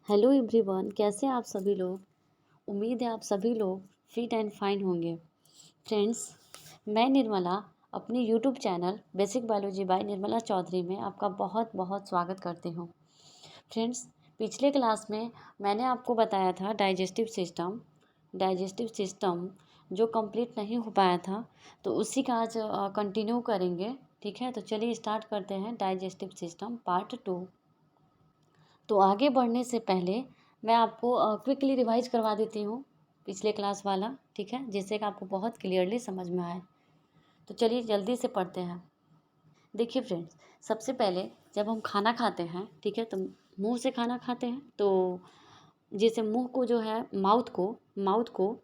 Hello everyone, कैसे हैं आप सभी लोग। उम्मीद है आप सभी लोग फिट एंड फाइन होंगे। फ्रेंड्स, मैं निर्मला अपने YouTube channel basic biology by Nirmala Chaudhary में आपका बहुत बहुत स्वागत करती हूँ। फ्रेंड्स, पिछले क्लास में मैंने आपको बताया था डाइजेस्टिव सिस्टम जो कंप्लीट नहीं हो पाया था, तो उसी का आज कंटिन्यू करेंगे। ठीक है, तो चलिए स्टार्ट करते हैं डाइजेस्टिव सिस्टम पार्ट 2। तो आगे बढ़ने से पहले मैं आपको क्विकली रिवाइज करवा देती हूँ पिछले क्लास वाला। ठीक है, जिससे कि आपको बहुत क्लियरली समझ में आए। तो चलिए जल्दी से पढ़ते हैं। देखिए फ्रेंड्स, सबसे पहले जब हम खाना खाते हैं, ठीक है, तो मुंह से खाना खाते हैं। तो जैसे मुंह को जो है माउथ को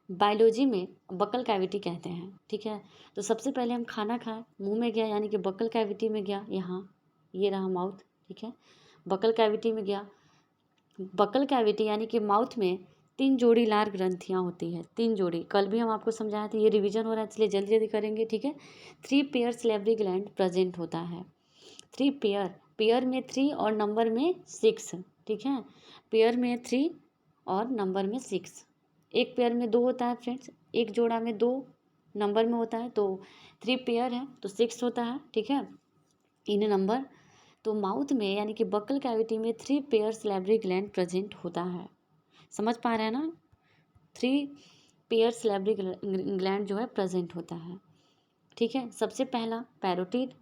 बायोलॉजी में बकल कैविटी कहते हैं। ठीक है, तो सबसे पहले हम खाना खाएं, मुंह में गया यानी कि बकल कैविटी में गया। यहाँ ये रहा माउथ। ठीक है, बकल कैविटी में गया। बकल कैविटी यानी कि माउथ में 3 जोड़ी लार ग्रंथियाँ होती है। 3 जोड़ी, कल भी हम आपको समझाए थे। ये रिवीजन हो रहा है इसलिए जल्दी जल्दी करेंगे। ठीक है, 3 पेयर सैलिवरी ग्लैंड प्रेजेंट होता है। 3 पेयर में 3 और नंबर में 6। ठीक है, पेयर में 3 और नंबर में 6। एक पेयर में 2 होता है फ्रेंड्स, एक जोड़ा में 2 नंबर में होता है, तो 3 पेयर है तो 6 होता है। ठीक है, इन नंबर। तो माउथ में यानी कि बकल कैविटी में 3 पेयर सैलिवरी ग्लैंड प्रेजेंट होता है। समझ पा रहे हैं ना, 3 पेयर सैलिवरी ग्लैंड जो है प्रेजेंट होता है। ठीक है, सबसे पहला पैरोटिड।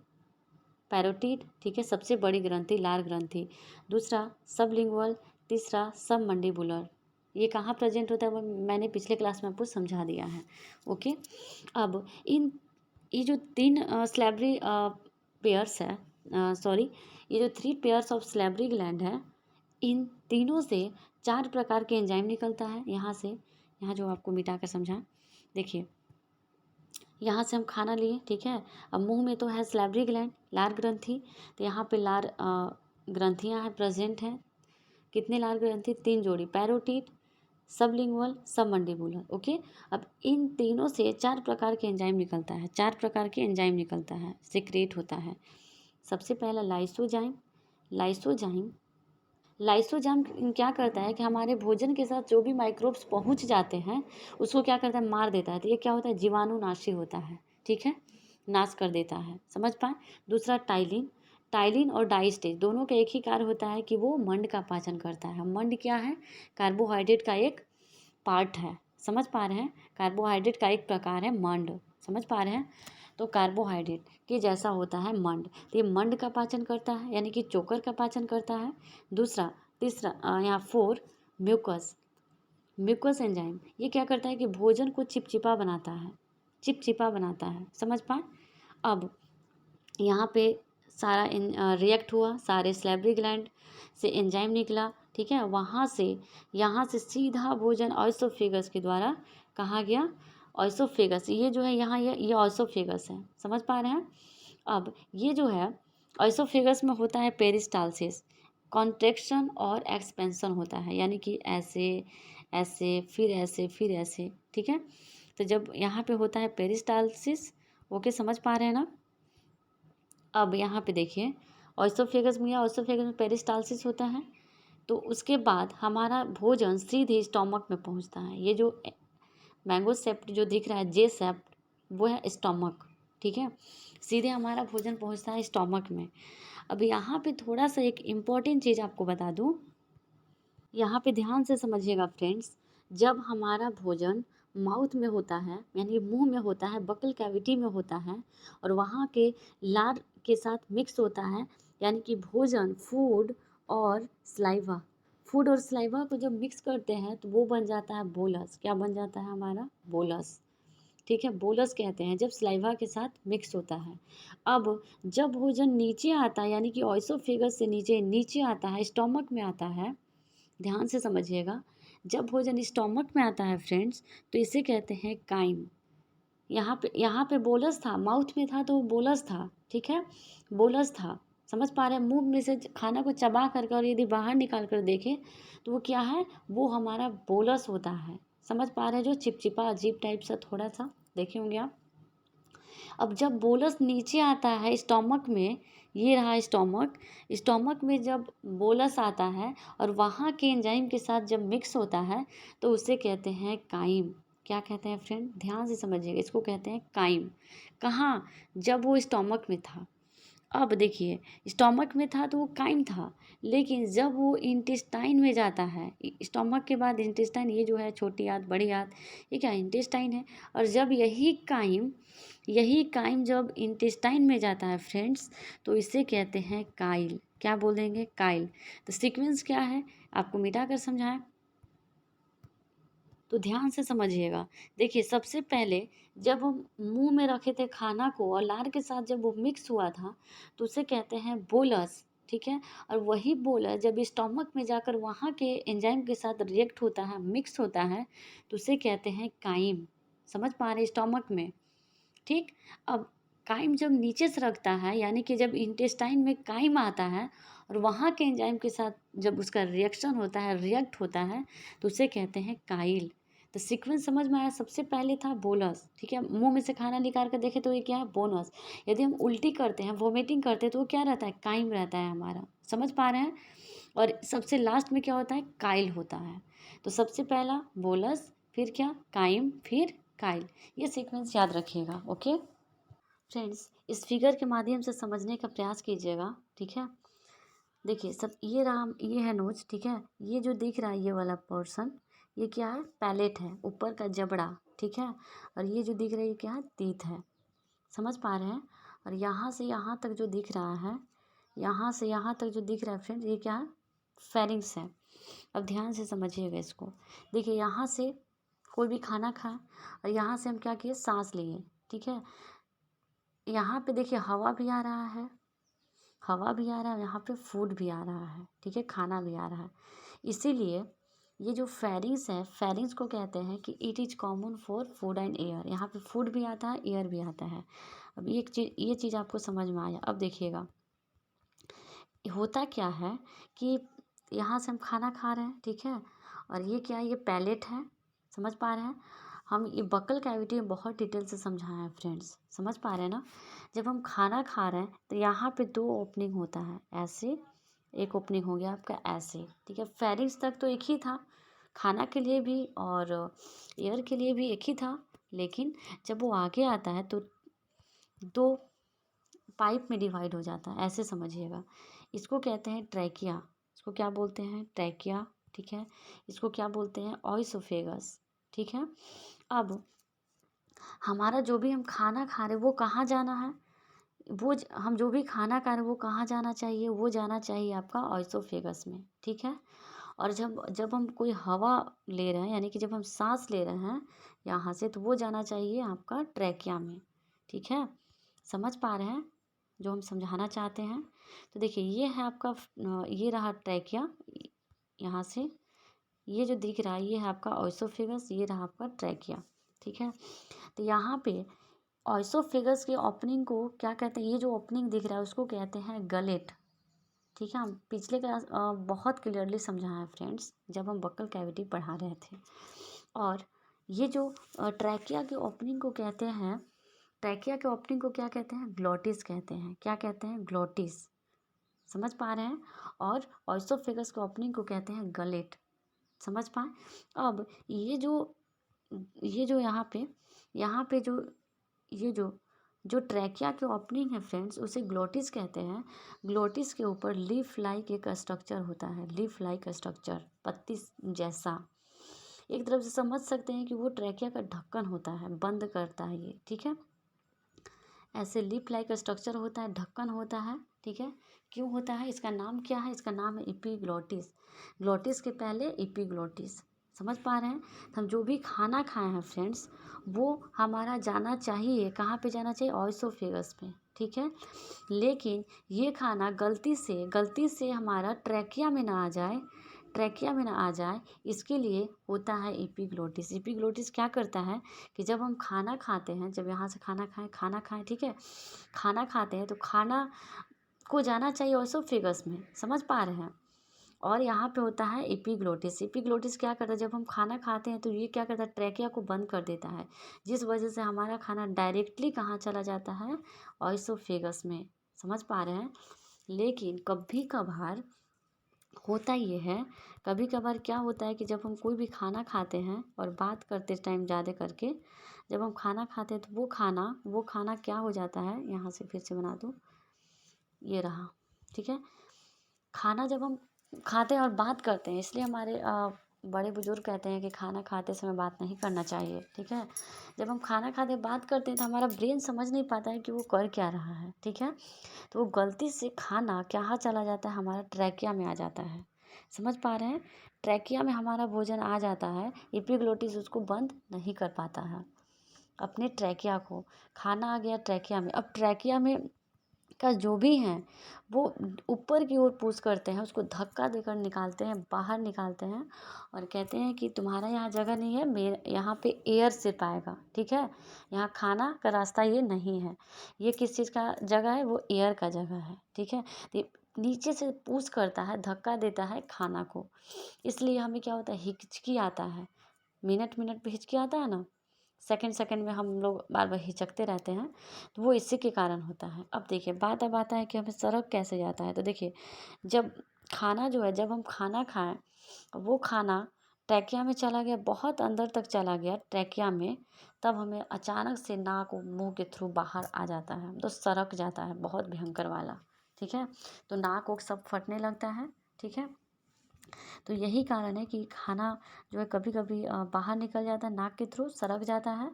ठीक है, सबसे बड़ी ग्रंथि लार ग्रंथि। दूसरा सबलिंगुअल। तीसरा सब मंडिबुलर। ये कहाँ प्रेजेंट होता है वो मैंने पिछले क्लास में आपको समझा दिया है। ओके, अब ये जो 3 सैलिवरी पेयर्स है, सॉरी, ये जो 3 पेयर्स ऑफ सैलिवरी ग्लैंड है, इन तीनों से 4 प्रकार के एंजाइम निकलता है। यहाँ जो आपको मिटा कर समझा। देखिए, यहाँ से हम खाना लिए। ठीक है, अब मुंह में तो है सैलिवरी ग्लैंड लार ग्रंथि, तो यहाँ पे लार ग्रंथियाँ हैं, प्रेजेंट हैं। कितने लार ग्रंथि? 3 जोड़ी, पैरोटिड, सबलिंगुअल, सबमंडिबुलर। ओके, अब इन तीनों से 4 प्रकार के एंजाइम निकलता है। 4 प्रकार के एंजाइम निकलता है, सीक्रेट होता है। सबसे पहला लाइसोजाइम लाइसोजाइम क्या करता है कि हमारे भोजन के साथ जो भी माइक्रोब्स पहुंच जाते हैं उसको क्या करता है, मार देता है। तो ये क्या होता है, जीवाणुनाशी होता है। ठीक है, नाश कर देता है। समझ पाए। दूसरा टाइलिन और डाइस्टेज दोनों का एक ही कार्य होता है कि वो मंड का पाचन करता है। मंड क्या है? कार्बोहाइड्रेट का एक पार्ट है। समझ पा रहे हैं, कार्बोहाइड्रेट का एक प्रकार है मंड। समझ पा रहे हैं, तो कार्बोहाइड्रेट के जैसा होता है मंड। तो ये मंड का पाचन करता है यानी कि चोकर का पाचन करता है। तीसरा यहाँ 4 म्यूकस एंजाइम, ये क्या करता है कि भोजन को चिपचिपा बनाता है। समझ पाए। अब यहाँ पे सारा रिएक्ट हुआ, सारे सैलिवरी ग्लैंड से एंजाइम निकला। ठीक है, यहाँ से सीधा भोजन ऑइसोफेगस के द्वारा कहाँ गया? ऑइसोफेगस। ये जो है यहाँ ये ऑइसोफेगस है। समझ पा रहे हैं। अब ये जो है ऑइसोफेगस में होता है पेरिस्टालसिस, कॉन्ट्रैक्शन और एक्सपेंशन होता है, यानी कि ऐसे ऐसे फिर ऐसे फिर ऐसे। ठीक है, तो जब यहाँ पे होता है पेरिस्टालसिस। ओके, समझ पा रहे हैं ना। अब यहाँ पे देखिए, ऑइसोफेगस में पेरिस्टालसिस होता है, तो उसके बाद हमारा भोजन सीधे स्टोमक में पहुँचता है। ये जो मैंगो सेप्ट जो दिख रहा है, जे सेप्ट, वो है स्टोमक। ठीक है, सीधे हमारा भोजन पहुँचता है स्टोमक में। अब यहाँ पे थोड़ा सा एक इम्पॉर्टेंट चीज़ आपको बता दूँ, यहाँ पे ध्यान से समझिएगा फ्रेंड्स। जब हमारा भोजन माउथ में होता है यानी मुंह में होता है, बकल कैविटी में होता है, और वहाँ के लार के साथ मिक्स होता है, यानी कि भोजन फूड और स्लाइवा को जब मिक्स करते हैं तो वो बन जाता है बोलस। क्या बन जाता है हमारा? बोलस। ठीक है, बोलस कहते हैं जब स्लाइवा के साथ मिक्स होता है। अब जब भोजन नीचे आता है यानी कि ऑइसोफेगस से नीचे नीचे आता है, स्टोमक में आता है, ध्यान से समझिएगा। जब भोजन स्टोमक में आता है फ्रेंड्स, तो इसे कहते हैं काइम। यहाँ पे बोलस था, माउथ में था तो बोलस था। ठीक है, बोलस था। समझ पा रहे हैं। मुंह में से खाना को चबा करके और यदि बाहर निकाल कर देखें तो वो क्या है? वो हमारा बोलस होता है। समझ पा रहे हैं, जो चिपचिपा अजीब टाइप सा थोड़ा सा देखे होंगे आप। अब जब बोलस नीचे आता है स्टोमक में, ये रहा स्टोमक। स्टोमक में जब बोलस आता है और वहाँ के एंजाइम के साथ जब मिक्स होता है तो उसे कहते हैं काइम। क्या कहते हैं फ्रेंड, ध्यान से समझिएगा, इसको कहते हैं काइम। कहाँ, जब वो स्टोमक में था। अब देखिए, स्टोमक में था तो वो काइम था, लेकिन जब वो इंटेस्टाइन में जाता है, स्टोमक के बाद इंटेस्टाइन, ये जो है छोटी आंत बड़ी आंत, ये क्या इंटेस्टाइन है। और जब यही काइम जब इंटेस्टाइन में जाता है फ्रेंड्स, तो इसे कहते हैं काइल। क्या बोलेंगे, काइल। तो सीक्वेंस क्या है, आपको मिटा कर समझाएं तो ध्यान से समझिएगा। देखिए, सबसे पहले जब हम मुंह में रखे थे खाना को और लार के साथ जब वो मिक्स हुआ था तो उसे कहते हैं बोलस, ठीक है। और वही बोलस जब स्टोमक में जाकर वहाँ के एंजाइम के साथ रिएक्ट होता है, मिक्स होता है, तो उसे कहते हैं काइम। समझ पा रहे, स्टोमक में, ठीक। अब काइम जब नीचे से रखता है, यानी कि जब इंटेस्टाइन में काइम आता है और वहाँ के एंजाइम के साथ जब उसका रिएक्शन होता है, रिएक्ट होता है, तो उसे कहते हैं काइल। तो सीक्वेंस समझ में आया, सबसे पहले था बोलस, ठीक है। मुंह में से खाना निकाल कर देखे तो ये क्या है, बोनस। यदि हम उल्टी करते हैं, वोमिटिंग करते हैं, तो वो क्या रहता है, काइम रहता है हमारा। समझ पा रहे हैं। और सबसे लास्ट में क्या होता है, काइल होता है। तो सबसे पहला बोलस, फिर क्या, काइम, फिर काइल। ये सीक्वेंस याद रखिएगा। ओके फ्रेंड्स, इस फिगर के माध्यम से समझने का प्रयास कीजिएगा, ठीक है। देखिए, सब ये रहा, ये है नोज, ठीक है। ये जो दिख रहा है ये वाला पोर्शन, ये क्या है, पैलेट है, ऊपर का जबड़ा, ठीक है। और ये जो दिख रहा है ये क्या है, तीत है। समझ पा रहे हैं। और यहाँ से यहाँ तक जो दिख रहा है, यहाँ से यहाँ तक जो दिख रहा है फ्रेंड्स, ये क्या है, फेरिंग्स है। अब ध्यान से समझिएगा इसको। देखिए, यहाँ से कोई भी खाना खाए और यहाँ से हम क्या किए, सांस लिए, ठीक है। यहाँ पे देखिए हवा भी आ रहा है, हवा भी आ रहा है, यहाँ पे फूड भी आ रहा है, ठीक है, खाना भी आ रहा है। इसीलिए ये जो फेरिंग्स है, फेरिंग्स को कहते हैं कि it is common for food and air. यहाँ पे फूड भी आता है, एयर भी आता है। अब ये चीज़ आपको समझ में आया। अब देखिएगा होता क्या है कि यहाँ से हम खाना खा रहे हैं, ठीक है। और ये क्या है, ये पैलेट है। समझ पा रहे हैं। हम ये बकल कैविटी में बहुत डिटेल से समझाए हैं फ्रेंड्स, समझ पा रहे हैं ना। जब हम खाना खा रहे हैं तो यहाँ पे दो ओपनिंग होता है, ऐसे एक ओपनिंग हो गया आपका, ऐसे, ठीक है। फेरिंग्स तक तो एक ही था, खाना के लिए भी और एयर के लिए भी एक ही था। लेकिन जब वो आगे आता है तो दो पाइप में डिवाइड हो जाता है, ऐसे समझिएगा। इसको कहते हैं ट्रैकिया। इसको क्या बोलते हैं, ट्रैकिया, ठीक है। इसको क्या बोलते हैं, ऑइसोफेगस, ठीक है। अब हमारा जो भी हम खाना खा रहे हैं वो कहाँ जाना है, हम जो भी खाना खा रहे हैं वो कहाँ जाना चाहिए, वो जाना चाहिए आपका ऑइसोफेगस में, ठीक है। और जब जब हम कोई हवा ले रहे हैं, यानी कि जब हम सांस ले रहे हैं यहाँ से, तो वो जाना चाहिए आपका ट्रैकिया में, ठीक है। समझ पा रहे हैं जो हम समझाना चाहते हैं। तो देखिए, ये है आपका ये रहा ट्रैकिया, यहाँ से ये जो दिख रहा है ये है आपका ऑइसोफेगस, ये रहा आपका ट्रैकिया, ठीक है। तो यहाँ पे ऑइसोफेगस के ओपनिंग को क्या कहते हैं, ये जो ओपनिंग दिख रहा है उसको कहते हैं गलेट, ठीक है। हम पिछले क्लास बहुत क्लियरली समझाया है फ्रेंड्स, जब हम बक्कल कैविटी पढ़ा रहे थे। और ये जो ट्रैकिया के ओपनिंग को कहते हैं, ट्रैकिया के ओपनिंग को क्या कहते हैं, ग्लोटिस कहते हैं। क्या कहते हैं, ग्लोटिस। समझ पा रहे हैं। और ऑइसोफेगस के ओपनिंग को कहते हैं गलेट। समझ पाए। अब ये जो यहाँ पे जो ये जो ट्रैकिया के ओपनिंग है फ्रेंड्स, उसे ग्लोटिस कहते हैं। ग्लोटिस के ऊपर लीफ लाइक एक स्ट्रक्चर होता है, लीफ लाइक स्ट्रक्चर, पत्ती जैसा। एक तरफ से समझ सकते हैं कि वो ट्रैकिया का ढक्कन होता है, बंद करता है ये, ठीक है। ऐसे लीफ लाइक स्ट्रक्चर होता है, ढक्कन होता है, ठीक है। क्यों होता है, इसका नाम क्या है, इसका नाम है एपिग्लोटिस। ग्लोटिस के पहले एपिग्लोटिस। समझ पा रहे हैं। हम जो भी खाना खाए हैं फ्रेंड्स, वो हमारा जाना चाहिए, कहाँ पे जाना चाहिए, ऑइसोफेगस पे, ठीक है। लेकिन ये खाना गलती से हमारा ट्रैकिया में ना आ जाए, ट्रैकिया में ना आ जाए, इसके लिए होता है एपिग्लोटिस। एपिग्लोटिस क्या करता है कि जब हम खाना खाते हैं, जब यहाँ से खाना खाएं, ठीक है, खाना खाते हैं तो खाना को जाना चाहिए ऑइसोफेगस में। समझ पा रहे हैं। और यहाँ पे होता है एपिग्लोटिस। एपिग्लोटिस क्या करता है, जब हम खाना खाते हैं तो ये क्या करता है, ट्रैकिया को बंद कर देता है, जिस वजह से हमारा खाना डायरेक्टली कहाँ चला जाता है, ऑइसोफेगस में। समझ पा रहे हैं। लेकिन कभी कभार होता ये है, कभी कभार क्या होता है कि जब हम कोई भी खाना खाते हैं और बात करते टाइम ज़्यादा करके, जब हम खाना खाते हैं तो वो खाना क्या हो जाता है, यहाँ से फिर से बना दूँ, ये रहा, ठीक है। खाना जब हम खाते हैं और बात करते हैं, इसलिए हमारे बड़े बुजुर्ग कहते हैं कि खाना खाते समय बात नहीं करना चाहिए, ठीक है। जब हम खाना खाते बात करते हैं तो हमारा ब्रेन समझ नहीं पाता है कि वो कर क्या रहा है, ठीक है। तो वो गलती से खाना कहाँ चला जाता है, हमारा ट्रैकिया में आ जाता है। समझ पा रहे हैं, ट्रैकिया में हमारा भोजन आ जाता है, एपिग्लोटिस उसको बंद नहीं कर पाता है अपने ट्रैकिया को। खाना आ गया ट्रैकिया में, अब ट्रैकिया में का जो भी हैं वो ऊपर की ओर पुश करते हैं, उसको धक्का देकर निकालते हैं, बाहर निकालते हैं और कहते हैं कि तुम्हारा यहाँ जगह नहीं है, मेरे यहाँ पे एयर सिर्फ आएगा, ठीक है। यहाँ खाना का रास्ता ये नहीं है, ये किस चीज़ का जगह है, वो एयर का जगह है, ठीक है। तो नीचे से पुश करता है, धक्का देता है खाना को, इसलिए हमें क्या होता है, हिचकी आता है। मिनट मिनट पे हिचकी आता है ना, सेकंड सेकंड में हम लोग बार बार हिचकते रहते हैं, तो वो इसी के कारण होता है। अब देखिए बात अब आता है कि हमें सरक कैसे जाता है। तो देखिए, जब खाना जो है, जब हम खाना खाएं, वो खाना ट्रैकिया में चला गया, बहुत अंदर तक चला गया ट्रैकिया में, तब हमें अचानक से नाक और मुंह के थ्रू बाहर आ जाता है, तो सरक जाता है, बहुत भयंकर वाला, ठीक है। तो नाक वोक सब फटने लगता है, ठीक है। तो यही कारण है कि खाना जो है कभी कभी बाहर निकल जाता है, नाक के थ्रू सरक जाता है।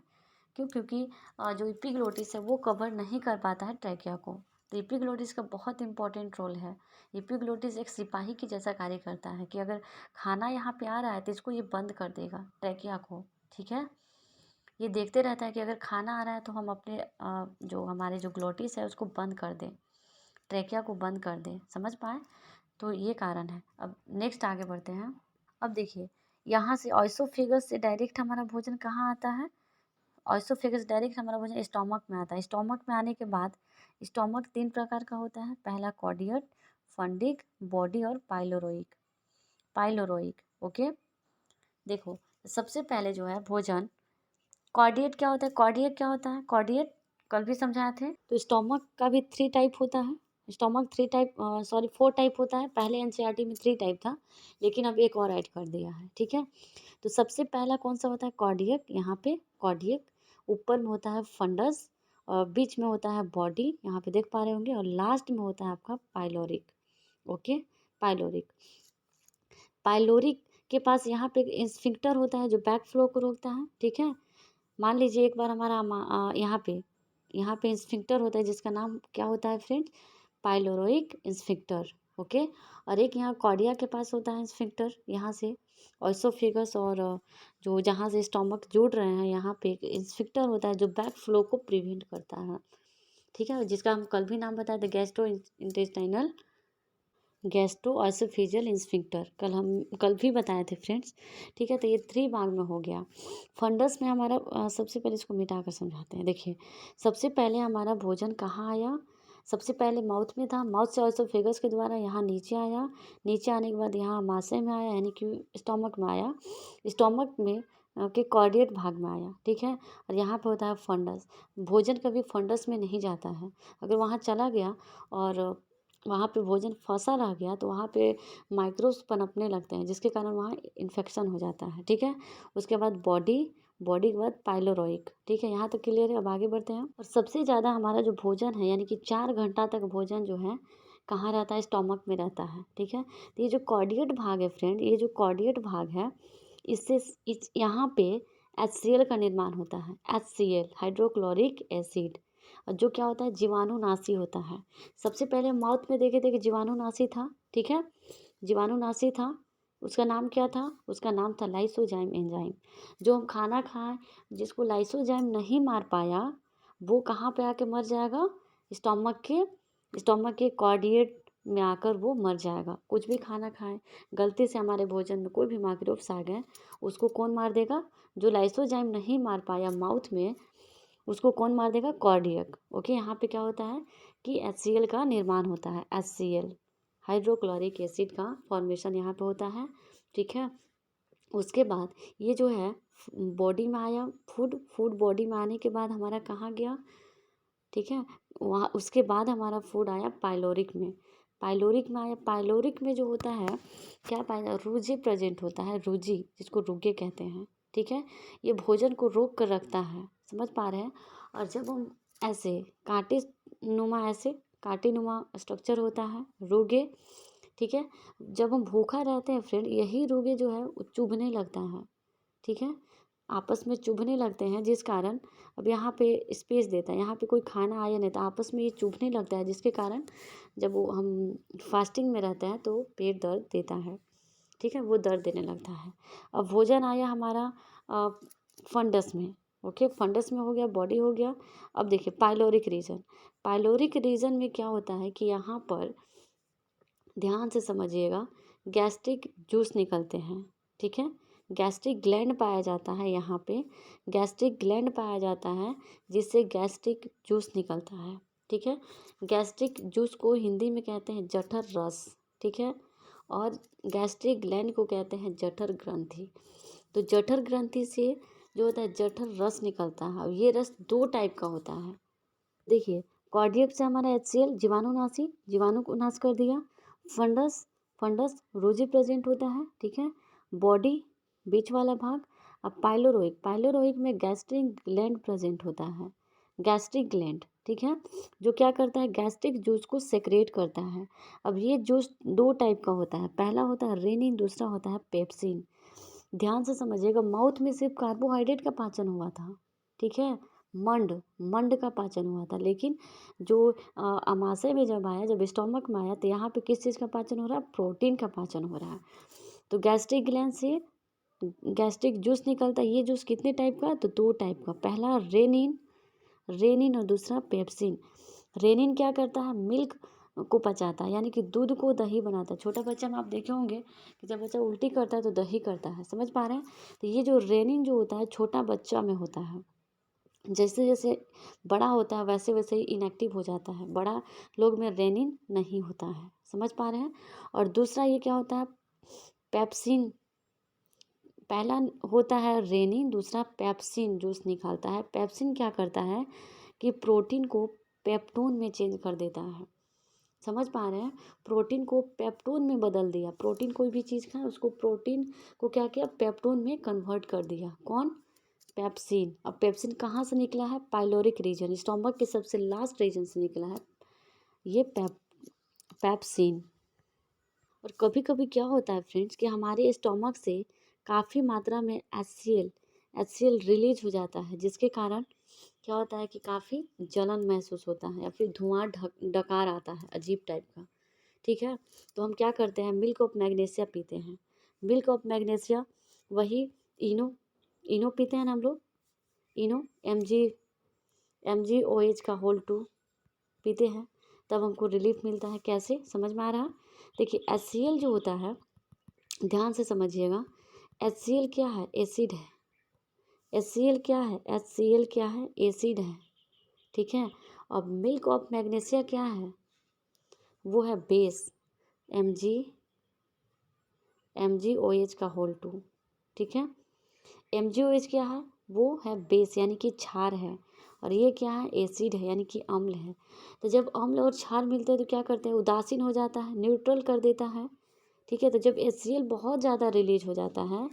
क्यों? क्योंकि जो एपिग्लोटिस है वो कवर नहीं कर पाता है ट्रैकिया को। तो एपिग्लोटिस का बहुत इंपॉर्टेंट रोल है। एपिग्लोटिस एक सिपाही की जैसा कार्य करता है कि अगर खाना यहाँ पे आ रहा है तो इसको ये बंद कर देगा ट्रैकिया को, ठीक है। ये देखते रहता है कि अगर खाना आ रहा है तो हम अपने जो हमारे जो ग्लोटिस है उसको बंद कर दें, ट्रैकिया को बंद कर दें। समझ पाए? तो ये कारण है। अब नेक्स्ट आगे बढ़ते हैं। अब देखिए, यहाँ से ऑइसोफेगस से डायरेक्ट हमारा भोजन कहाँ आता है, ऑइसोफेगस डायरेक्ट हमारा भोजन स्टोमक में आता है। स्टोमक में आने के बाद, स्टोमक 3 प्रकार का होता है, पहला कॉर्डियट, फंडिक, बॉडी और पाइलोरोइक। पाइलोरोइक, ओके। देखो, सबसे पहले जो है भोजन, कॉर्डियट क्या होता है, कॉर्डियट क्या होता है, कॉर्डियट कल भी समझाए थे। तो स्टोमक का भी 3 टाइप होता है, स्टोमक 3 टाइप, सॉरी 4 टाइप होता है। पहले एनसीईआरटी में 3 टाइप था, लेकिन अब एक और ऐड कर दिया है, ठीक है। तो सबसे पहला कौन सा होता है, कॉर्डियक। यहाँ पे कॉर्डियक, ऊपर में होता है फंडस, और बीच में होता है बॉडी, यहाँ पे देख पा रहे होंगे, और लास्ट में होता है आपका पाइलोरिक, ओके। पाइलोरिक, पाइलोरिक के पास यहाँ पे स्फिंक्टर होता है जो बैक फ्लो को रोकता है, ठीक है। मान लीजिए एक बार हमारा यहाँ पे स्फिंक्टर होता है जिसका नाम क्या होता है फ्रेंड्स, पाइलोरोइक स्फिंक्टर, ओके। और एक यहाँ कॉर्डिया के पास होता है स्फिंक्टर, यहाँ से ऑइसोफेगस और जो जहाँ से स्टोमक जुड़ रहे हैं, यहाँ पे एक स्फिंक्टर होता है जो बैक फ्लो को प्रिवेंट करता है, ठीक है, जिसका हम कल भी नाम बताए थे, गैस्ट्रो इंटेस्टाइनल, गैस्ट्रो ऑइसोफेजियल स्फिंक्टर, कल भी बताए थे फ्रेंड्स, ठीक है। तो ये 3 भाग में हो गया। फंडस में हमारा सबसे पहले इसको मिटा कर समझाते हैं। देखिए, सबसे पहले हमारा भोजन कहाँ आया, सबसे पहले माउथ में था, माउथ से ऑइसोफेगस के द्वारा यहाँ नीचे आया, नीचे आने के बाद यहाँ आमाशय में आया, यानी कि स्टोमक में आया, स्टोमक में के कॉर्डियट भाग में आया, ठीक है। और यहाँ पे होता है फंडस। भोजन कभी फंडस में नहीं जाता है, अगर वहाँ चला गया और वहाँ पे भोजन फंसा रह गया तो वहाँ पे माइक्रोब्स पनपने लगते हैं, जिसके कारण वहाँ इन्फेक्शन हो जाता है, ठीक है। उसके बाद बॉडी, बॉडी के बाद पाइलोरोइक, ठीक है। यहाँ तक क्लियर है। अब आगे बढ़ते हैं। और सबसे ज़्यादा हमारा जो भोजन है, यानी कि 4 घंटा तक भोजन जो है कहाँ रहता है, स्टोमक में रहता है, ठीक है। तो ये जो कॉर्डियट भाग है फ्रेंड, ये जो कॉर्डियट भाग है, इससे यहाँ पे HCl का निर्माण होता है, HCl हाइड्रोक्लोरिक एसिड, और जो क्या होता है, जीवाणुनाशी होता है। सबसे पहले माउथ में देखे थे कि जीवाणुनाशी था, ठीक है, जीवाणुनाशी था। उसका नाम क्या था, उसका नाम था लाइसोजाइम एंजाइम। जो हम खाना खाएं, जिसको लाइसोजाइम नहीं मार पाया, वो कहाँ पे आके मर जाएगा, स्टोमक के कॉर्डिएट में आकर वो मर जाएगा। कुछ भी खाना खाएं, गलती से हमारे भोजन में कोई भी माइक्रोब्स आ गए, उसको कौन मार देगा, जो लाइसोजाइम नहीं मार पाया माउथ में, उसको कौन मार देगा, कॉर्डियक, ओके। यहाँ पे क्या होता है कि HCl का निर्माण होता है, HCl हाइड्रोक्लोरिक एसिड का फॉर्मेशन यहाँ पे होता है, ठीक है। उसके बाद ये जो है बॉडी में आया, फूड बॉडी में आने के बाद हमारा कहाँ गया, ठीक है, वहाँ उसके बाद हमारा फूड आया पाइलोरिक में। पाइलोरिक में आया, पाइलोरिक में जो होता है क्या पाया, रूजी प्रेजेंट होता है, रूजी जिसको रुगे कहते हैं, ठीक है। ये भोजन को रोक कर रखता है, समझ पा रहे हैं। और जब हम ऐसे कांटे नुमा स्ट्रक्चर होता है रुगे, ठीक है। जब हम भूखा रहते हैं फ्रेंड, यही रुगे जो है वो चुभने लगता है, ठीक है, आपस में चुभने लगते हैं, जिस कारण अब यहाँ पे स्पेस देता है, यहाँ पे कोई खाना आया नहीं तो आपस में ये चुभने लगता है, जिसके कारण जब वो हम फास्टिंग में रहते हैं तो पेट दर्द देता है, ठीक है, वो दर्द देने लगता है। अब भोजन आया हमारा फंडस में, ओके, फंडस में हो गया, बॉडी हो गया। अब देखिए पाइलोरिक रीजन, पाइलोरिक रीजन में क्या होता है कि यहाँ पर ध्यान से समझिएगा, गैस्ट्रिक जूस निकलते हैं, ठीक है। गैस्ट्रिक ग्लैंड पाया जाता है, यहाँ पे गैस्ट्रिक ग्लैंड पाया जाता है जिससे गैस्ट्रिक जूस निकलता है, ठीक है। गैस्ट्रिक जूस को हिंदी में कहते हैं जठर रस, ठीक है। और गैस्ट्रिक ग्लैंड को कहते हैं जठर ग्रंथि। तो जठर ग्रंथि से जो होता है जठर रस निकलता है, और ये रस 2 टाइप का होता है। देखिए, कार्डियक से हमारा HCl जीवाणुनाशी, जीवाणु को नाश कर दिया। फंडस, फंडस रोजी प्रेजेंट होता है, ठीक है। बॉडी बीच वाला भाग। अब पाइलोरोइक, पाइलोरोइक में गैस्ट्रिक ग्लैंड प्रेजेंट होता है, गैस्ट्रिक ग्लैंड, ठीक है, जो क्या करता है गैस्ट्रिक जूस को सेक्रेट करता है। अब ये जूस 2 टाइप का होता है, पहला होता है रेनिन, दूसरा होता है पेप्सिन। ध्यान से समझिएगा, माउथ में सिर्फ कार्बोहाइड्रेट का पाचन हुआ था, ठीक है, मंड मंड का पाचन हुआ था, लेकिन जो अमाशय में जब आया, जब स्टोमक में आया, तो यहाँ पे किस चीज़ का पाचन हो रहा है, प्रोटीन का पाचन हो रहा है। तो गैस्ट्रिक ग्लैंड से गैस्ट्रिक जूस निकलता है। ये जूस कितने टाइप का, तो 2 टाइप का, पहला रेनिन, रेनिन और दूसरा पेप्सिन। रेनिन क्या करता है, मिल्क को पचाता है, यानी कि दूध को दही बनाता है। छोटा बच्चा में आप देखे होंगे कि जब बच्चा उल्टी करता है तो दही करता है, समझ पा रहे हैं। तो ये जो रेनिन जो होता है छोटा बच्चा में होता है, जैसे जैसे बड़ा होता है वैसे वैसे ही इनएक्टिव हो जाता है, बड़ा लोग में रेनिन नहीं होता है, समझ पा रहे हैं। और दूसरा ये क्या होता है, पेप्सिन। पहला होता है रेनिन, दूसरा पेप्सिन जूस निकालता है। पेप्सिन क्या करता है कि प्रोटीन को पेप्टोन में चेंज कर देता है, समझ पा रहे हैं। प्रोटीन को पेप्टोन में बदल दिया, प्रोटीन कोई भी चीज़ खाए उसको प्रोटीन को क्या किया, पेप्टोन में कन्वर्ट कर दिया। कौन, पेप्सिन। अब पेप्सिन कहाँ से निकला है, पाइलोरिक रीजन, स्टोमक के सबसे लास्ट रीजन से निकला है ये पेप्सिन। और कभी कभी क्या होता है फ्रेंड्स कि हमारे स्टोमक से काफ़ी मात्रा में HCl रिलीज हो जाता है, जिसके कारण क्या होता है कि काफ़ी जलन महसूस होता है, या फिर धुआं डकार आता है अजीब टाइप का, ठीक है। तो हम क्या करते हैं, मिल्क ऑफ मैग्नीशिया पीते हैं। मिल्क ऑफ मैग्नीशिया, वही इनो, इनो पीते हैं ना हम लोग, इनो MgOH का होल 2 पीते हैं, तब हमको रिलीफ मिलता है। कैसे, समझ में आ रहा है। देखिए HCl जो होता है, ध्यान से समझिएगा, HCl क्या है, एसिड है। HCl क्या है, HCl क्या है, एसिड है, ठीक है। और मिल्क ऑफ मैग्नीशिया क्या है, वो है बेस, MgOH का होल 2, ठीक है। MgOH क्या है, वो है बेस यानी कि क्षार है, और ये क्या है, एसिड है यानी कि अम्ल है। तो जब अम्ल और क्षार मिलते हैं तो क्या करते हैं, उदासीन हो जाता है, न्यूट्रल कर देता है, ठीक है। तो जब HCl बहुत ज़्यादा रिलीज हो जाता है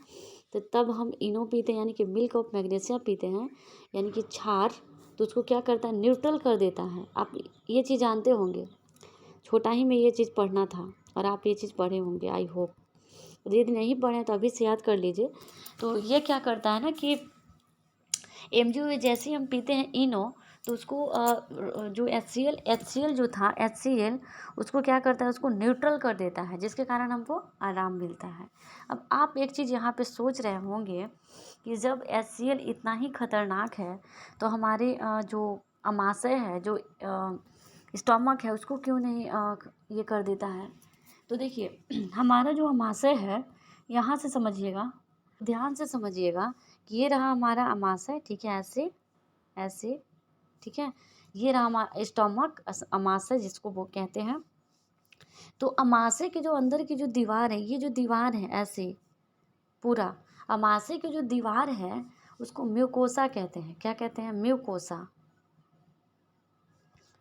तो तब हम इनो पीते हैं, यानी कि मिल्क ऑफ मैग्नीशिया पीते हैं, यानी कि क्षार, तो उसको क्या करता है, न्यूट्रल कर देता है। आप ये चीज़ जानते होंगे, छोटा ही में ये चीज़ पढ़ना था, और आप ये चीज़ पढ़े होंगे आई होप। यदि नहीं पढ़े तो अभी से याद कर लीजिए। तो ये क्या करता है ना कि MgOH जैसे ही हम पीते हैं इनो, तो उसको जो HCl जो था, HCl उसको क्या करता है, उसको न्यूट्रल कर देता है, जिसके कारण हमको आराम मिलता है। अब आप एक चीज़ यहाँ पे सोच रहे होंगे कि जब HCl इतना ही खतरनाक है तो हमारे जो अमाशय है, जो स्टोमक है, उसको क्यों नहीं ये कर देता है। तो देखिए हमारा जो अमाशय है, यहाँ से समझिएगा, ध्यान से समझिएगा कि ये रहा हमारा अमाशय, ठीक है, ऐसे ऐसे, ठीक है। ये रहा हमारा स्टोमक, अमाशय जिसको वो कहते हैं। तो अमाशय के जो अंदर की जो दीवार है, ये जो दीवार है ऐसे पूरा, अमाशय की जो दीवार है उसको म्यूकोसा कहते हैं। क्या कहते हैं, म्यूकोसा।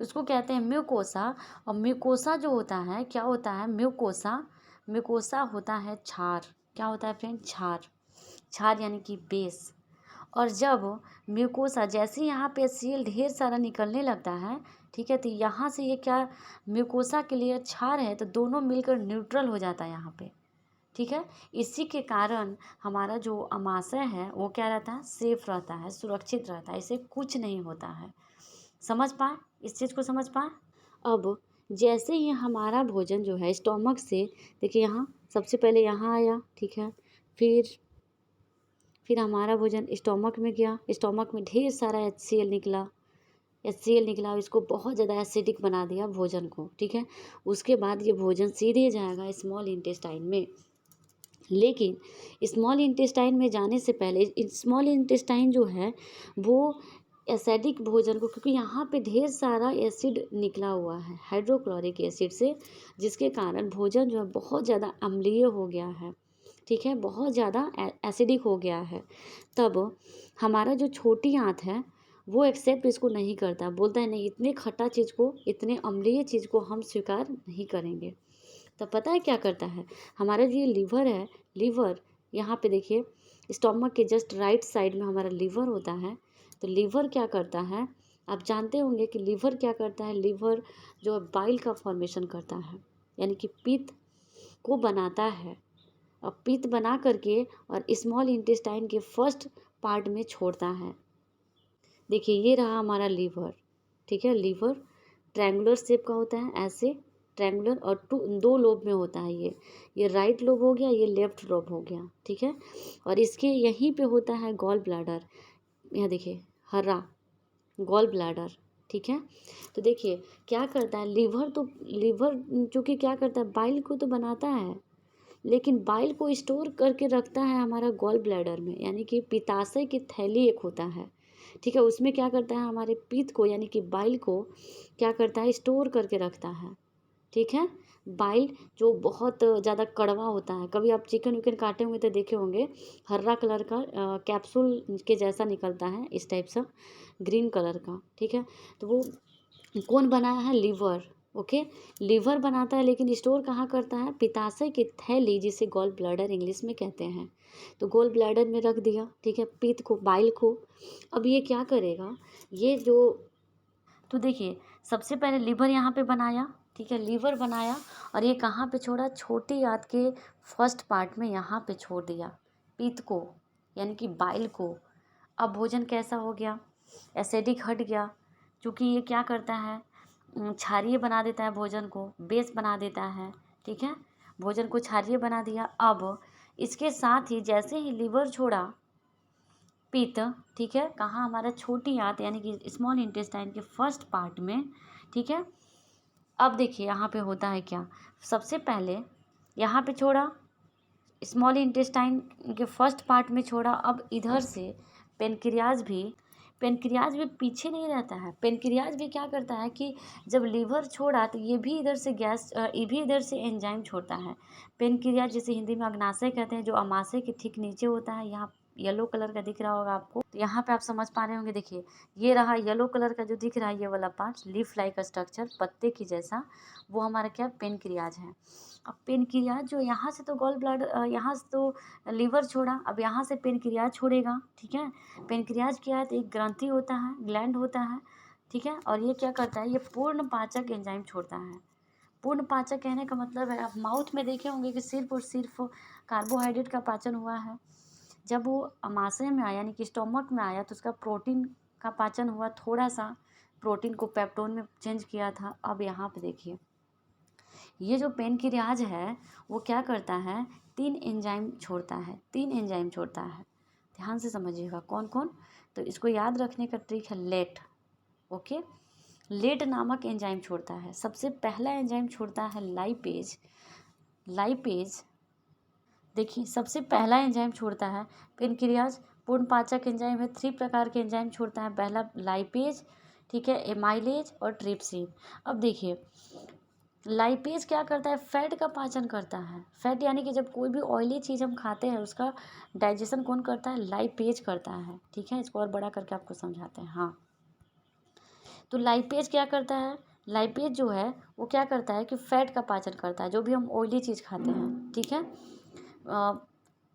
उसको कहते हैं म्यूकोसा। और म्यूकोसा जो होता है, क्या होता है म्यूकोसा? म्यूकोसा होता है छार। क्या होता है फ्रेंड? छार। छार यानी कि बेस। और जब म्यूकोसा जैसे यहाँ पे HCl ढेर सारा निकलने लगता है, ठीक है, तो यहाँ से ये क्या म्यूकोसा के लिए छार है, तो दोनों मिलकर न्यूट्रल हो जाता है यहाँ पे, ठीक है। इसी के कारण हमारा जो अमाशय है वो क्या रहता है? सेफ रहता है, सुरक्षित रहता है, इसे कुछ नहीं होता है। समझ पाए? इस चीज़ को समझ पाए? अब जैसे ही हमारा भोजन जो है स्टोमक से, देखिए यहाँ सबसे पहले यहाँ आया, ठीक है, फिर हमारा भोजन स्टोमक में गया, स्टोमक में ढेर सारा HCl निकला, इसको बहुत ज़्यादा एसिडिक बना दिया भोजन को, ठीक है। उसके बाद ये भोजन सीधे जाएगा स्मॉल इंटेस्टाइन में। लेकिन स्मॉल इंटेस्टाइन में जाने से पहले स्मॉल इंटेस्टाइन जो है वो एसिडिक भोजन को, क्योंकि यहाँ पे ढेर सारा एसिड निकला हुआ है हाइड्रोक्लोरिक एसिड से, जिसके कारण भोजन जो है बहुत ज़्यादा अम्लीय हो गया है, ठीक है, बहुत ज़्यादा एसिडिक हो गया है। तब हमारा जो छोटी आंत है वो एक्सेप्ट इसको नहीं करता, बोलता है नहीं, इतने खट्टा चीज़ को, इतने अम्लीय चीज़ को हम स्वीकार नहीं करेंगे। तो पता है क्या करता है हमारा जो ये लीवर है, लीवर यहाँ पे देखिए स्टोमक के जस्ट राइट साइड में हमारा लीवर होता है। तो लीवर क्या करता है, आप जानते होंगे कि लीवर क्या करता है, लीवर जो बाइल का फॉर्मेशन करता है, यानी कि पित्त को बनाता है। अब पित्त बना करके और स्मॉल इंटेस्टाइन के फर्स्ट पार्ट में छोड़ता है। देखिए ये रहा हमारा लीवर, ठीक है। लीवर ट्रायंगुलर शेप का होता है, ऐसे ट्रायंगुलर, और दो लोब में होता है। ये राइट लोब हो गया, ये लेफ्ट लोब हो गया, ठीक है। और इसके यहीं पे होता है गॉल ब्लैडर, यहाँ देखिए हरा गॉल ब्लैडर, ठीक है। तो देखिए क्या करता है लीवर, तो लीवर चूँकि क्या करता है बाइल को तो बनाता है, लेकिन बाइल को स्टोर करके रखता है हमारा गॉल ब्लैडर में, यानी कि पित्ताशय की थैली एक होता है, ठीक है। उसमें क्या करता है हमारे पित्त को, यानी कि बाइल को क्या करता है, स्टोर करके रखता है, ठीक है। बाइल जो बहुत ज़्यादा कड़वा होता है, कभी आप चिकन विकन काटे होंगे तो देखे होंगे, हरा कलर का कैप्सूल के जैसा निकलता है, इस टाइप सा ग्रीन कलर का, ठीक है। तो वो कौन बनाया है? Liver, okay. लीवर बनाता है, लेकिन स्टोर कहाँ करता है? पित्ताशय की थैली, जिसे गॉल ब्लैडर इंग्लिश में कहते हैं। तो गॉल ब्लैडर में रख दिया, ठीक है, पित्त को, बाइल को। अब ये क्या करेगा, ये जो, तो देखिए सबसे पहले लीवर यहाँ पे बनाया, ठीक है, लीवर बनाया, और ये कहाँ पे छोड़ा? छोटी आंत के फर्स्ट पार्ट में यहाँ पे छोड़ दिया पित्त को, यानी कि बाइल को। अब भोजन कैसा हो गया? एसिडिक हट गया, क्योंकि ये क्या करता है, क्षारीय बना देता है भोजन को, बेस बना देता है, ठीक है, भोजन को क्षारीय बना दिया। अब इसके साथ ही जैसे ही लीवर छोड़ा पित्त, ठीक है, कहाँ? हमारा छोटी आंत यानी कि स्मॉल इंटेस्टाइन के फर्स्ट पार्ट में, ठीक है। अब देखिए यहाँ पे होता है क्या, सबसे पहले यहाँ पे छोड़ा, स्मॉल इंटेस्टाइन के फर्स्ट पार्ट में छोड़ा। अब इधर से पेनक्रियाज भी पीछे नहीं रहता है। पेनक्रियाज भी क्या करता है कि जब लीवर छोड़ा तो ये भी इधर से ये भी इधर से एंजाइम छोड़ता है। पेनक्रियाज जिसे हिंदी में अग्नाशय कहते हैं, जो अमाशय के ठीक नीचे होता है, यहाँ येलो कलर का दिख रहा होगा आपको, तो यहाँ पे आप समझ पा रहे होंगे। देखिए ये रहा येलो कलर का जो दिख रहा है, ये वाला पार्ट, लीफ लाइक स्ट्रक्चर, पत्ते की जैसा, वो हमारा क्या? पेनक्रियाज है। अब पेनक्रियाज जो यहाँ से तो गॉल ब्लैडर, यहाँ से तो लीवर छोड़ा, अब यहाँ से पेनक्रियाज छोड़ेगा, ठीक है। पेनक्रियाज क्या है? तो एक ग्रंथि होता है, ग्लैंड होता है, ठीक है। और ये क्या करता है? ये पूर्ण पाचक एंजाइम छोड़ता है। पूर्ण पाचक कहने का मतलब है, आप माउथ में देखे होंगे कि सिर्फ और सिर्फ कार्बोहाइड्रेट का पाचन हुआ है। जब वो अमाशय में आया, यानी कि स्टोमक में आया, तो उसका प्रोटीन का पाचन हुआ, थोड़ा सा प्रोटीन को पेप्टोन में चेंज किया था। अब यहाँ पे देखिए ये जो पेनक्रियाज है वो क्या करता है? 3 एंजाइम छोड़ता है, 3 एंजाइम छोड़ता है। ध्यान से समझिएगा कौन कौन। तो इसको याद रखने का ट्रिक है लेट, ओके। लेट नामक एंजाइम छोड़ता है। सबसे पहला एंजाइम छोड़ता है लाइपेज। लाइपेज देखिए सबसे पहला एंजाइम छोड़ता है पेनक्रियाज, पूर्ण पाचक एंजाइम है। 3 प्रकार के एंजाइम छोड़ता है। पहला लाइपेज, ठीक है, एमाइलेज और ट्रिप्सिन। अब देखिए लाइपेज क्या करता है? फैट का पाचन करता है। फैट यानी कि जब कोई भी ऑयली चीज़ हम खाते हैं उसका डाइजेशन कौन करता है? लाइपेज करता है, ठीक है। इसको और बड़ा करके आपको समझाते हैं। हाँ, तो लाइपेज क्या करता है, लाइपेज जो है वो क्या करता है कि फैट का पाचन करता है, जो भी हम ऑयली चीज़ खाते हैं, ठीक है,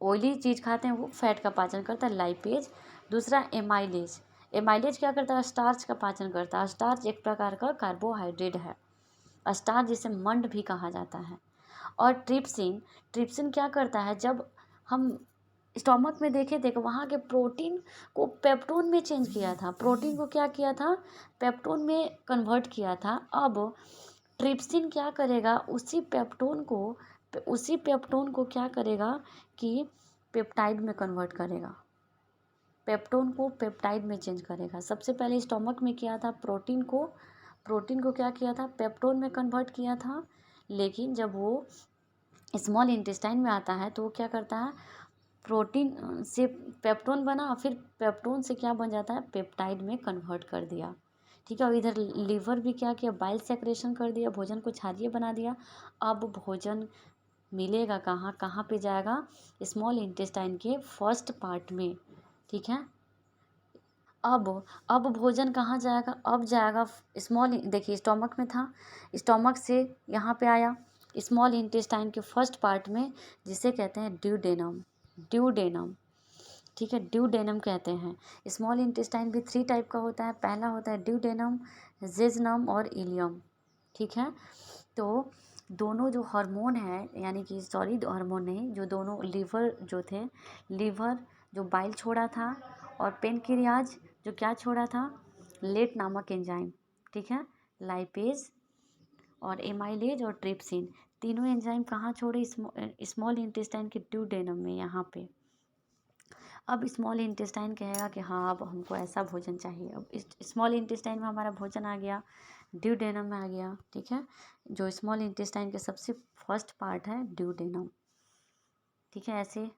ऑयली चीज़ खाते हैं वो फैट का पाचन करता है लाइपेज। दूसरा एमाइलेज, एमाइलेज क्या करता है, स्टार्च का पाचन करता है। स्टार्च एक प्रकार का कार्बोहाइड्रेट है, स्टार्च जिसे मंड भी कहा जाता है। और ट्रिप्सिन, ट्रिप्सिन क्या करता है, जब हम स्टोमक में देखे थे वहाँ के प्रोटीन को पेप्टोन में चेंज किया था, प्रोटीन को क्या किया था, पेप्टोन में कन्वर्ट किया था। अब ट्रिप्सिन क्या करेगा, उसी पेप्टोन को क्या करेगा कि पेप्टाइड में कन्वर्ट करेगा, पेप्टोन को पेप्टाइड में चेंज करेगा। सबसे पहले स्टोमक में किया था, प्रोटीन को क्या किया था, पेप्टोन में कन्वर्ट किया था। लेकिन जब वो स्मॉल इंटेस्टाइन में आता है तो वो क्या करता है, प्रोटीन से पेप्टोन बना और फिर पेप्टोन से क्या बन जाता है, पेप्टाइड में कन्वर्ट कर दिया, ठीक है। और इधर लीवर भी क्या किया, बाइल सेक्रेशन कर दिया, भोजन को क्षारीय बना दिया। अब भोजन मिलेगा कहाँ, कहाँ पे जाएगा, स्मॉल इंटेस्टाइन के फर्स्ट पार्ट में, ठीक है। अब भोजन कहाँ जाएगा, अब जाएगा स्मॉल, देखिए स्टोमक में था, स्टोमक से यहाँ पे आया स्मॉल इंटेस्टाइन के फर्स्ट पार्ट में, जिसे कहते हैं ड्यूडेनम, ड्यूडेनम, ठीक है, ड्यूडेनम कहते हैं। स्मॉल इंटेस्टाइन भी 3 टाइप का होता है, पहला होता है ड्यूडेनम, जेजनम और इलियम, ठीक है। तो दोनों जो हार्मोन है, यानी कि सॉरी हार्मोन नहीं, जो दोनों लीवर जो थे, लीवर जो बाइल छोड़ा था, और पेनक्रियाज जो क्या छोड़ा था, लेट नामक एंजाइम, ठीक है, लाइपेज और एमाइलेज और ट्रिप्सिन, तीनों एंजाइम कहाँ छोड़े, स्मॉल इंटेस्टाइन के ड्यूडेनम में, यहाँ पे। अब स्मॉल इंटेस्टाइन कहेगा कि हाँ अब हमको ऐसा भोजन चाहिए। अब स्मॉल इंटेस्टाइन में हमारा भोजन आ गया, ड्यूडेनम में आ गया, ठीक है, जो स्मॉल इंटेस्टाइन के सबसे फर्स्ट पार्ट है ड्यूडेनम, ठीक है। ऐसे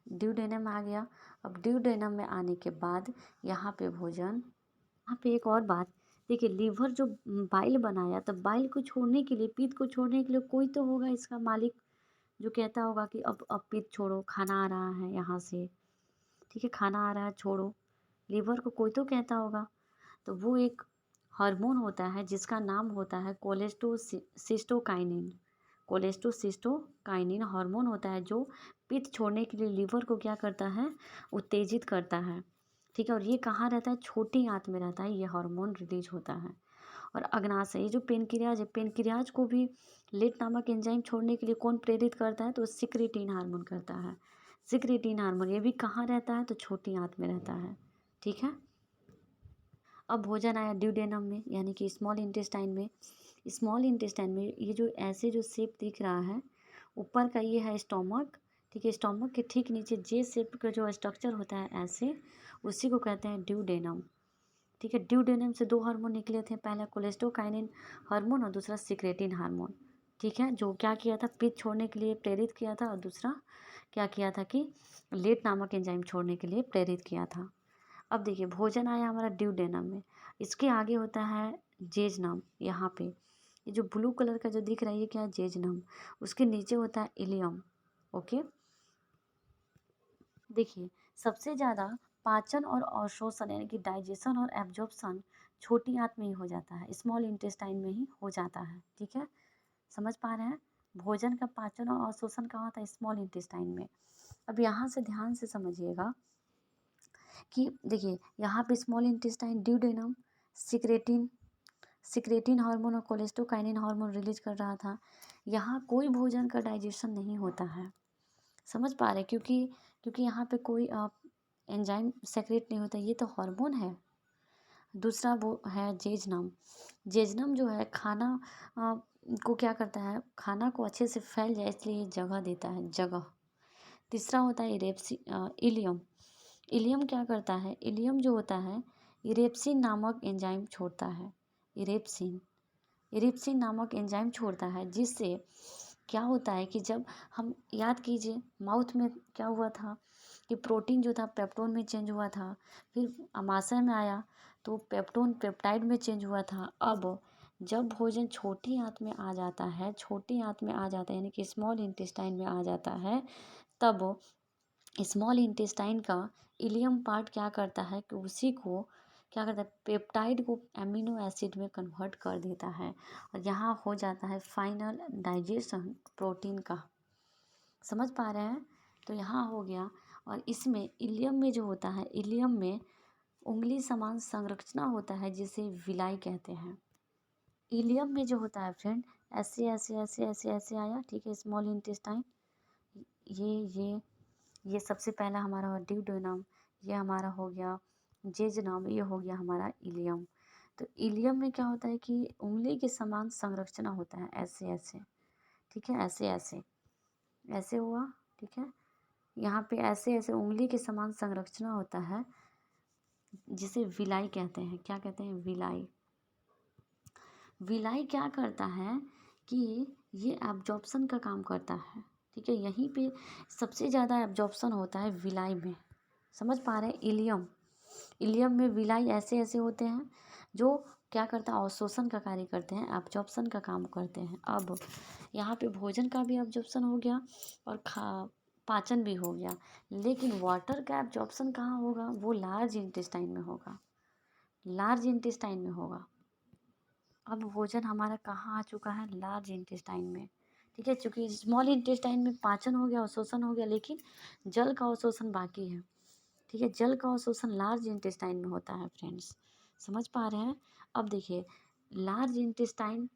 ड्यूडेनम आ गया। अब ड्यूडेनम में आने के बाद यहाँ पे भोजन, यहाँ पे एक और बात, देखिए लीवर जो बाइल बनाया, तो बाइल को छोड़ने के लिए, पित्त को छोड़ने के लिए कोई तो होगा इसका मालिक, जो कहता होगा कि अब पित्त छोड़ो, खाना आ रहा है यहाँ से, ठीक है, खाना आ रहा है छोड़ो, लीवर को कोई तो कहता होगा। तो वो एक हार्मोन होता है जिसका नाम होता है कोलेस्टोसिस्टोकाइनिन, कोलेस्टोसिस्टोकाइनिन हार्मोन होता है, जो पित्त छोड़ने के लिए लीवर को क्या करता है, उत्तेजित करता है, ठीक है। और ये कहाँ रहता है, छोटी आंत में रहता है, ये हार्मोन रिलीज होता है। और अग्नाशय, ये जो पेनक्रियाज है, पेनक्रियाज को भी लेट नामक एंजाइम छोड़ने के लिए कौन प्रेरित करता है, तो सिक्रेटिन हार्मोन करता है, सिक्रेटिन हार्मोन, ये भी कहाँ रहता है, तो छोटी आंत में रहता है, ठीक है। अब भोजन आया ड्यूडेनम में, यानी कि स्मॉल इंटेस्टाइन में। स्मॉल इंटेस्टाइन में ये जो ऐसे जो शेप दिख रहा है, ऊपर का ये है स्टोमक, ठीक है, स्टोमक के ठीक नीचे जे शेप का जो स्ट्रक्चर होता है ऐसे, उसी को कहते हैं ड्यूडेनम, ठीक है। ड्यूडेनम से 2 हार्मोन निकले थे, पहला कोलेस्टोकाइनिन हार्मोन और दूसरा सिक्रेटिन हार्मोन, ठीक है, जो क्या किया था, पित्त छोड़ने के लिए प्रेरित किया था, और दूसरा क्या किया था कि लेट नामक एंजाइम छोड़ने के लिए प्रेरित किया था। अब देखिए भोजन आया हमारा ड्यूडेनम में, इसके आगे होता है जेजनम, यहाँ पे ये जो ब्लू कलर का जो दिख रहा है ये क्या है, जेजनम, उसके नीचे होता है इलियम, ओके। देखिए सबसे ज़्यादा पाचन और अवशोषण, यानी कि डाइजेशन और एब्जॉर्प्शन छोटी आंत में ही हो जाता है, स्मॉल इंटेस्टाइन में ही हो जाता है, ठीक है, समझ पा रहे हैं। भोजन का पाचन और अवशोषण कहाँ होता है, स्मॉल इंटेस्टाइन में। अब यहाँ से ध्यान से समझिएगा कि देखिए यहाँ पे small intestine duodenum secretin, secretin hormone और कोलेस्टोकाइनिन हार्मोन रिलीज कर रहा था, यहाँ कोई भोजन का डाइजेशन नहीं होता है, समझ पा रहे, क्योंकि यहाँ पे कोई एंजाइम सेक्रेट नहीं होता, ये तो हार्मोन है। दूसरा वो है जेजनम, जेजनम जो है खाना को क्या करता है, खाना को अच्छे से फैल जाए इसलिए जगह देता है, जगह। तीसरा होता है इलियम, इलियम क्या करता है, इलियम जो होता है इरेप्सिन नामक एंजाइम छोड़ता है, इरेप्सिन, इरिप्सिन नामक एंजाइम छोड़ता है, जिससे क्या होता है कि जब हम याद कीजिए माउथ में क्या हुआ था कि प्रोटीन जो था पेप्टोन में चेंज हुआ था, फिर अमाशय में आया तो पेप्टोन पेप्टाइड में चेंज हुआ था। अब जब भोजन छोटी आंत में आ जाता है, छोटी आंत में आ जाता है, यानी कि स्मॉल इंटेस्टाइन में आ जाता है, तब स्मॉल इंटेस्टाइन का इलियम पार्ट क्या करता है कि उसी को क्या करता है, पेप्टाइड को एमिनो एसिड में कन्वर्ट कर देता है और यहाँ हो जाता है फाइनल डाइजेशन प्रोटीन का। समझ पा रहे हैं? तो यहाँ हो गया। और इसमें इलियम में जो होता है, इलियम में उंगली समान संरचना होता है जिसे विलाई कहते हैं। इलियम में जो होता है फ्रेंड, ऐसे ऐसे ऐसे ऐसे ऐसे आया, ठीक है, स्मॉल इंटेस्टाइन, ये सबसे पहला हमारा ड्यूडेनम, ये हमारा हो गया जेजनम, ये हो गया हमारा इलियम। तो इलियम में क्या होता है कि उंगली के समान संरचना होता है, ऐसे ऐसे, ठीक है, ऐसे ऐसे ऐसे हुआ, ठीक है। यहाँ पे ऐसे ऐसे उंगली के समान संरचना होता है जिसे विलाई कहते हैं। क्या कहते हैं? विलाई। विलाई क्या करता है कि ये एब्जॉर्प्शन का काम करता है, ठीक है। यहीं पे सबसे ज़्यादा एब्जॉर्प्शन होता है विलाई में। समझ पा रहे हैं? इलियम, इलियम में विलाई ऐसे ऐसे होते हैं जो क्या करता है, अवशोषण का कार्य करते हैं, एब्जॉर्प्शन का काम करते हैं। अब यहाँ पे भोजन का भी एब्जॉर्प्शन हो गया और पाचन भी हो गया, लेकिन वाटर का एब्जॉर्प्शन कहाँ होगा? वो लार्ज इंटेस्टाइन में होगा, लार्ज इंटेस्टाइन में होगा। अब भोजन हमारा कहाँ आ चुका है? लार्ज इंटेस्टाइन में, ठीक है। चूँकि स्मॉल इंटेस्टाइन में पाचन हो गया, अवशोषण हो गया, लेकिन जल का अवशोषण बाकी है, ठीक है। जल का अवशोषण लार्ज इंटेस्टाइन में होता है फ्रेंड्स। समझ पा रहे हैं? अब देखिए, लार्ज इंटेस्टाइन,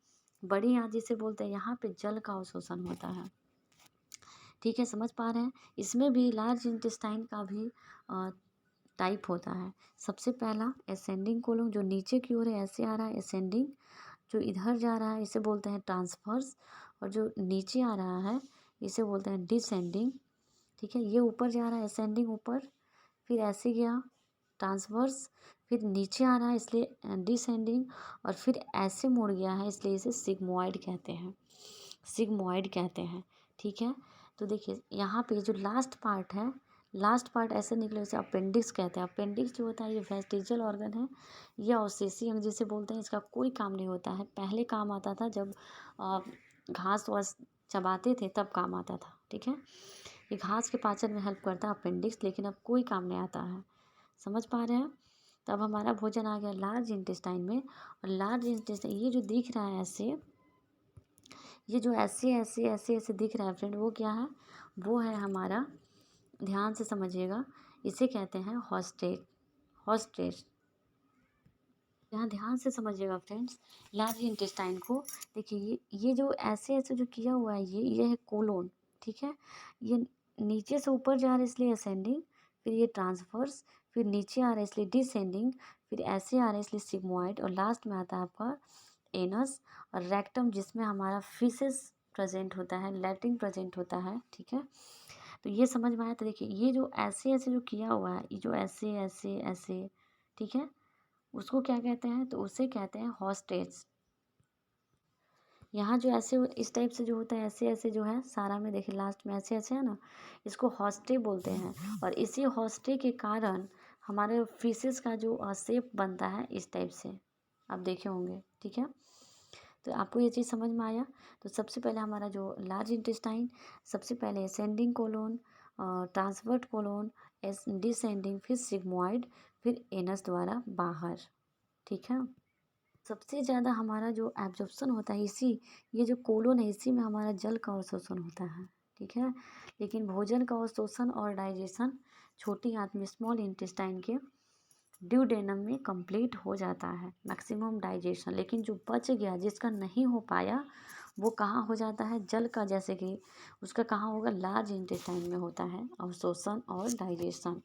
बड़ी आंत जिसे बोलते हैं, यहाँ पे जल का अवशोषण होता है, ठीक है। समझ पा रहे हैं? इसमें भी लार्ज इंटेस्टाइन का भी टाइप होता है। सबसे पहला असेंडिंग कोलन, जो नीचे की ओर है ऐसे आ रहा है असेंडिंग, जो इधर जा रहा है इसे बोलते हैं ट्रांसफर्स, और जो नीचे आ रहा है इसे बोलते हैं डिसेंडिंग, ठीक है। ये ऊपर जा रहा है असेंडिंग ऊपर, फिर ऐसे गया ट्रांसवर्स, फिर नीचे आ रहा है इसलिए डिसेंडिंग, और फिर ऐसे मुड़ गया है इसलिए इसे सिग्मोइड कहते हैं, सिग्मोइड कहते हैं, ठीक है। तो देखिए यहाँ पे जो लास्ट पार्ट है, लास्ट पार्ट ऐसे निकले उसे अपेंडिक्स कहते हैं। अपेंडिक्स जो होता है ये वेस्टिजियल ऑर्गन है, ये अवशेषी अंग जिसे बोलते हैं, इसका कोई काम नहीं होता है। पहले काम आता था जब घास वास चबाते थे तब काम आता था, ठीक है। ये घास के पाचन में हेल्प करता है अपेंडिक्स, लेकिन अब कोई काम नहीं आता है। समझ पा रहे हैं? तब हमारा भोजन आ गया लार्ज इंटेस्टाइन में, और लार्ज इंटेस्टाइन ये जो दिख रहा है ऐसे, ये जो ऐसे ऐसे ऐसे ऐसे दिख रहा है फ्रेंड, वो क्या है? वो है हमारा, ध्यान से समझिएगा, इसे कहते हैं हॉस्टेट, हॉस्टेट। यहाँ ध्यान से समझिएगा फ्रेंड्स, लार्ज इंटेस्टाइन को देखिए, ये जो ऐसे ऐसे जो किया हुआ है, ये है कोलोन, ठीक है। ये नीचे से ऊपर जा रहा है इसलिए असेंडिंग, फिर ये ट्रांसफर्स, फिर नीचे आ रहा है इसलिए डिसेंडिंग, फिर ऐसे आ रहा है इसलिए सिग्मोइड, और लास्ट में आता है आपका एनस और रेक्टम, जिसमें हमारा फीसेस प्रेजेंट होता है, लैट्रिन प्रेजेंट होता है, ठीक है। तो ये समझ में आया? तो देखिए ये जो ऐसे ऐसे जो किया हुआ है, ये जो ऐसे ऐसे ऐसे, ठीक है, उसको क्या कहते हैं? तो उसे कहते हैं हॉस्टेज। यहाँ जो ऐसे इस टाइप से जो होता है, ऐसे ऐसे जो है सारा में देखिए लास्ट में ऐसे ऐसे है ना, इसको हॉस्टे बोलते हैं। और इसी हॉस्टे के कारण हमारे फिशेस का जो शेप बनता है इस टाइप से, आप देखे होंगे, ठीक है। तो आपको ये चीज़ समझ में आया? तो सबसे पहले हमारा जो लार्ज इंटेस्टाइन, सबसे पहले असेंडिंग कोलोन, ट्रांसवर्ट कोलोन, डिसेंडिंग, फिर सिग्मोइड, फिर एनस द्वारा बाहर, ठीक है। सबसे ज़्यादा हमारा जो एब्जॉर्प्शन होता है इसी, ये जो कोलोन है इसी में हमारा जल का अवशोषण होता है, ठीक है। लेकिन भोजन का अवशोषण और डाइजेशन छोटी आंत में, स्मॉल इंटेस्टाइन के ड्यूडेनम में कंप्लीट हो जाता है, मैक्सिमम डाइजेशन। लेकिन जो बच गया, जिसका नहीं हो पाया, वो कहाँ हो जाता है? जल का, जैसे कि उसका कहाँ होगा? लार्ज इंटेस्टाइन में होता है अवशोषण और डाइजेशन,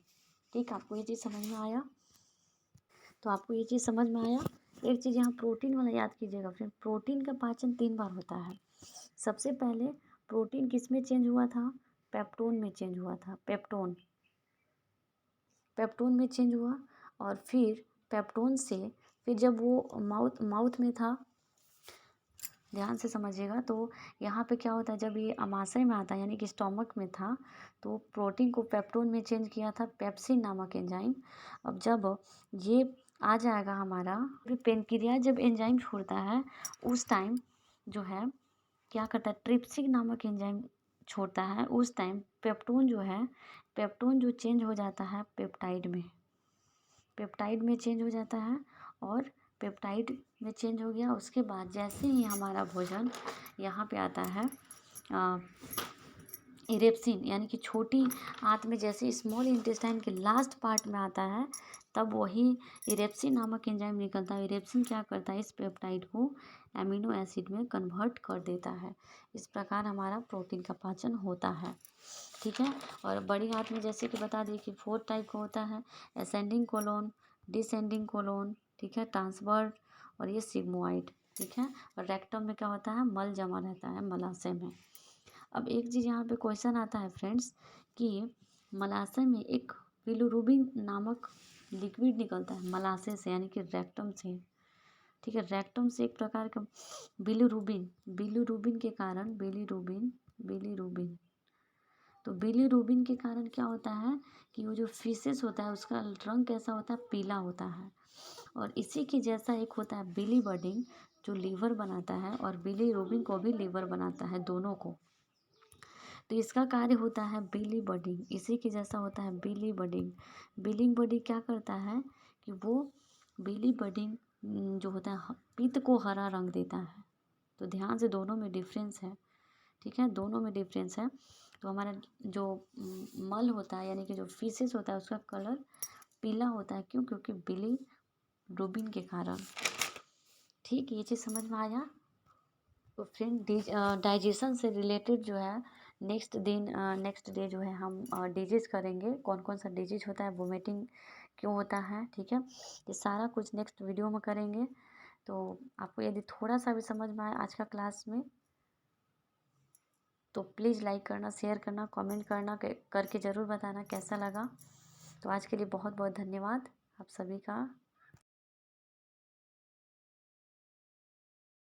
ठीक। आपको ये चीज़ समझ में आया? तो आपको ये चीज़ समझ में आया? एक चीज़ यहाँ प्रोटीन वाला याद कीजिएगा फ्रेंड, प्रोटीन का पाचन 3 बार होता है। सबसे पहले प्रोटीन किस में चेंज हुआ था? पेप्टोन में चेंज हुआ था, पेप्टोन, पेप्टोन में चेंज हुआ। और फिर पेप्टोन से फिर जब वो माउथ माउथ में था, ध्यान से समझिएगा, तो यहाँ पे क्या होता है, जब ये अमाशय में आता है यानी कि स्टोमक में था, तो प्रोटीन को पेप्टोन में चेंज किया था, पेप्सिन नामक एंजाइम। अब जब ये आ जाएगा हमारा, फिर पेनक्रियाज जब एंजाइम छोड़ता है उस टाइम जो है क्या करता है, ट्रिप्सिन नामक एंजाइम छोड़ता है, उस टाइम पेप्टोन जो है, पेप्टोन जो चेंज हो जाता है पेप्टाइड में, पेप्टाइड में चेंज हो जाता है और पेप्टाइड में चेंज हो गया। उसके बाद जैसे ही हमारा भोजन यहाँ पे आता है इरेप्सिन यानी कि छोटी आंत में, जैसे स्मॉल इंटेस्टाइन के लास्ट पार्ट में आता है, तब वही इरेप्सिन नामक एंजाइम निकलता है। इरेप्सिन क्या करता है, इस पेप्टाइड को एमिनो एसिड में कन्वर्ट कर देता है। इस प्रकार हमारा प्रोटीन का पाचन होता है। ठीक है। और बड़ी आंत में जैसे कि बता दिए कि 4 टाइप का होता है, असेंडिंग कोलोन, डिसेंडिंग कोलोन, ठीक है, ट्रांसवर्स और ये सिग्मोइड। ठीक है। और रेक्टम में क्या होता है, मल जमा रहता है मलाशय में। अब एक चीज़ यहाँ पे क्वेश्चन आता है फ्रेंड्स कि मलाशय में एक बिलिरुबिन नामक लिक्विड निकलता है मलाशय से, यानी कि रेक्टम से। ठीक है। रेक्टम से एक प्रकार का बिलिरुबिन के कारण बिलिरुबिन तो बिलिरुबिन के कारण क्या होता है कि वो जो फिशेस होता है उसका रंग कैसा होता है, पीला होता है। और इसी के जैसा एक होता है बिलीबर्डिन जो लीवर बनाता है, और बिलिरुबिन को भी लीवर बनाता है, दोनों को। तो इसका कार्य होता है बिलीबर्डिन, इसी के जैसा होता है बिलीबर्डिन। बिलीबर्डिन क्या करता है कि वो बिलीबर्डिन जो होता है पित्त को हरा रंग देता है। तो ध्यान से, दोनों में डिफरेंस है। ठीक है, दोनों में डिफरेंस है। तो हमारा जो मल होता है यानी कि जो फीसेस होता है उसका कलर पीला होता है। क्यों? क्योंकि बिलीरुबिन के कारण। ठीक, ये चीज़ समझ में आया। तो फ्रेंड डाइजेशन से रिलेटेड जो है नेक्स्ट डे जो है हम डिजीज़ करेंगे, कौन कौन सा डिजीज़ होता है, वोमिटिंग क्यों होता है। ठीक है, ये सारा कुछ नेक्स्ट वीडियो में करेंगे। तो आपको यदि थोड़ा सा भी समझ में आया आज का क्लास में तो प्लीज़ लाइक करना, शेयर करना, कमेंट करना, करके ज़रूर बताना कैसा लगा। तो आज के लिए बहुत बहुत धन्यवाद आप सभी का।